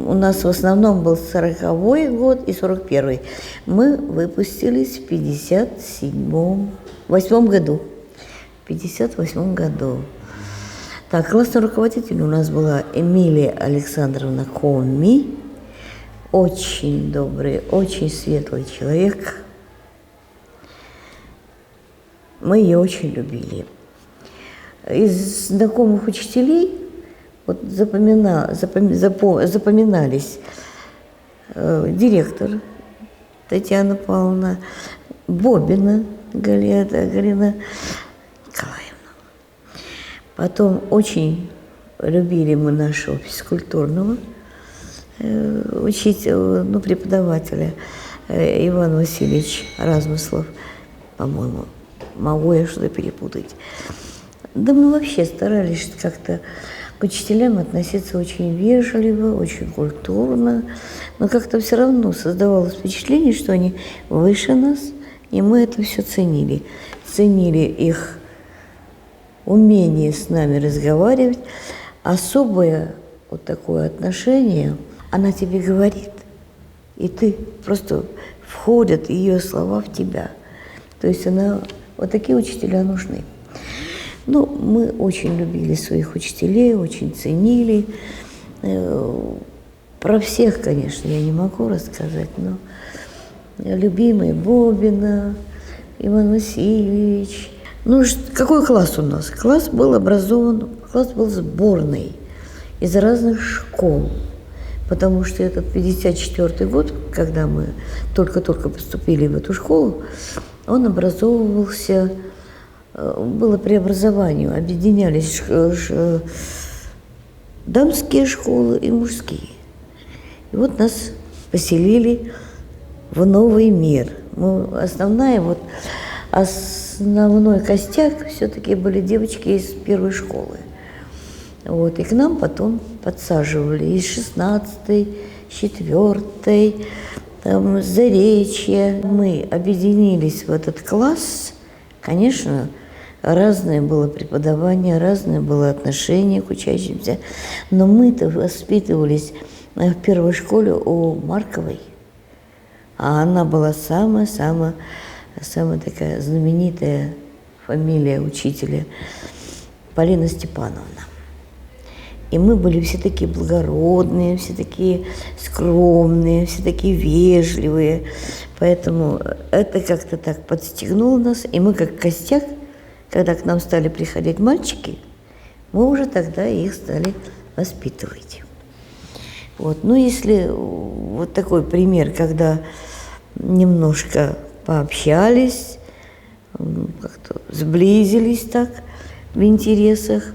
у нас в основном был 40-й год и 41-й. Мы выпустились в 58 году. В 58 году. Так, классный руководитель у нас была Эмилия Александровна Комми. Очень добрый, очень светлый человек. Мы ее очень любили. Из знакомых учителей вот запоминались директор Татьяна Павловна, Бобина Галина Николаевна. Потом очень любили мы нашего физкультурного преподавателя Иван Васильевич Размыслов, по-моему. Могу я что-то перепутать. Да мы вообще старались как-то к учителям относиться очень вежливо, очень культурно, но как-то все равно создавалось впечатление, что они выше нас, и мы это все ценили. Ценили их умение с нами разговаривать. Особое вот такое отношение, она тебе говорит, и ты просто входят ее слова в тебя. То есть вот такие учителя нужны. Ну, мы очень любили своих учителей, очень ценили. Про всех, конечно, я не могу рассказать, но любимый Бобина, Иван Васильевич. Ну, какой класс у нас? Класс был образован, класс был сборный из разных школ. Потому что этот 54-й год, когда мы только-только поступили в эту школу, он образовывался, было преобразование, объединялись дамские школы и мужские. И вот нас поселили в новый мир. Основной костяк все-таки были девочки из первой школы. Вот, и к нам потом подсаживали из 16-й, 4-й, Заречья. Мы объединились в этот класс. Конечно, разное было преподавание, разное было отношение к учащимся. Но мы-то воспитывались в первой школе у Марковой. А она была самая такая знаменитая фамилия учителя Полина Степановна. И мы были все такие благородные, все такие скромные, все такие вежливые. Поэтому это как-то так подстегнуло нас. И мы как костяк, когда к нам стали приходить мальчики, мы уже тогда их стали воспитывать. Вот. Ну, если вот такой пример, когда немножко пообщались, как-то сблизились так в интересах,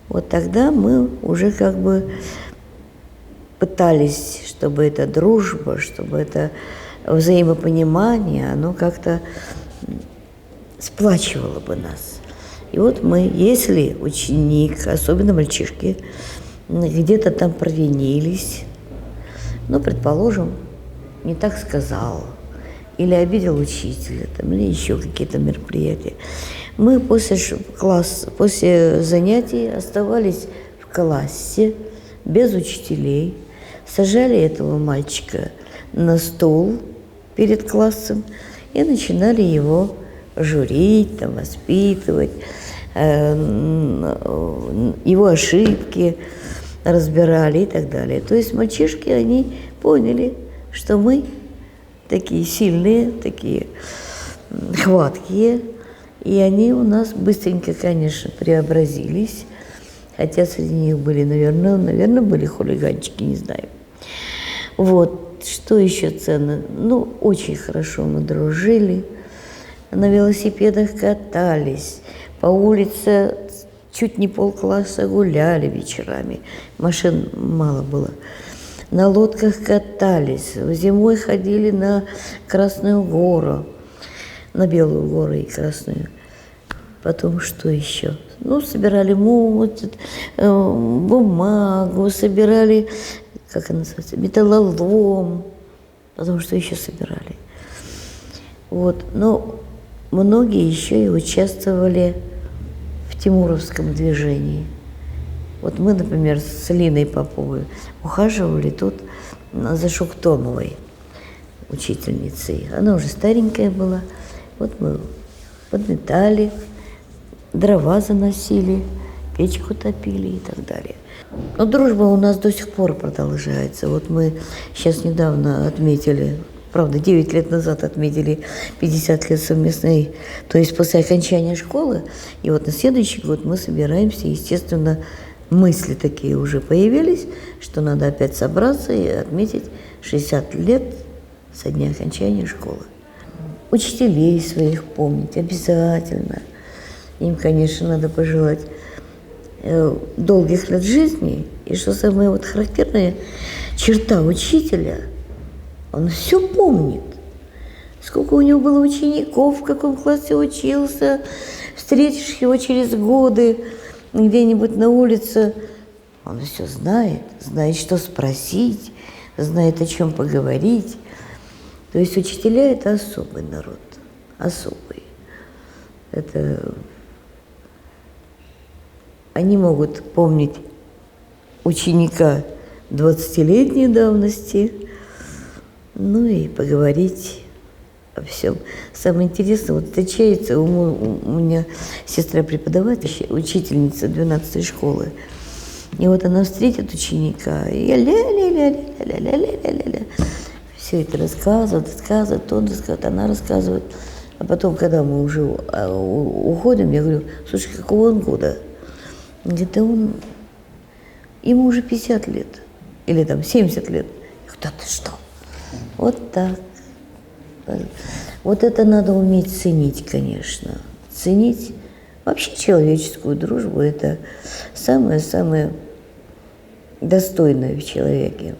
вот тогда мы уже как бы пытались, чтобы эта дружба, чтобы это взаимопонимание, оно как-то сплачивало бы нас. И вот мы, если ученик, особенно мальчишки, где-то там провинились, ну, предположим, не так сказал, или обидел учителя, там, или еще какие-то мероприятия, мы после занятий оставались в классе без учителей, сажали этого мальчика на стул перед классом и начинали его журить, там, воспитывать, его ошибки разбирали и так далее. То есть мальчишки, они поняли, что мы такие сильные, такие хваткие, и они у нас быстренько, конечно, преобразились, хотя среди них были, наверное, были хулиганчики, не знаю. Вот, что еще ценно? Ну, очень хорошо мы дружили, на велосипедах катались, по улице чуть не полкласса гуляли вечерами, машин мало было. На лодках катались, зимой ходили на Красную гору, на Белую гору и Красную. Потом что еще? Ну, собирали бумагу, собирали, как она называется, металлолом, потому что еще собирали. Вот, но многие еще и участвовали в Тимуровском движении. Вот мы, например, с Линой Поповой ухаживали тут за Шухтомовой, учительницей. Она уже старенькая была. Вот мы подметали, дрова заносили, печку топили и так далее. Но дружба у нас до сих пор продолжается. Вот мы сейчас недавно отметили, правда, 9 лет назад отметили 50 лет совместной, то есть после окончания школы. И вот на следующий год мы собираемся, естественно, мысли такие уже появились, что надо опять собраться и отметить 60 лет со дня окончания школы. Учителей своих помнить обязательно. Им, конечно, надо пожелать долгих лет жизни. И что самое вот характерная черта учителя, он все помнит. Сколько у него было учеников, в каком классе учился, встретишь его через годы где-нибудь на улице. Он все знает, знает, что спросить, знает, о чем поговорить. То есть учителя – это особый народ, особый. Это они могут помнить ученика 20-летней давности, ну и поговорить о всем. Самое интересное, вот встречается, у меня сестра преподаватель, учительница 12-й школы, и вот она встретит ученика, и ля-ля-ля-ля-ля-ля-ля-ля-ля. Все это рассказывает, он рассказывает, она рассказывает. А потом, когда мы уже уходим, я говорю: слушай, какого он года? Он говорит: да ему уже 50 лет, или там 70 лет. Я говорю: да ты что? Вот так. Вот это надо уметь ценить, конечно. Ценить вообще человеческую дружбу – это самое-самое достойное в человеке.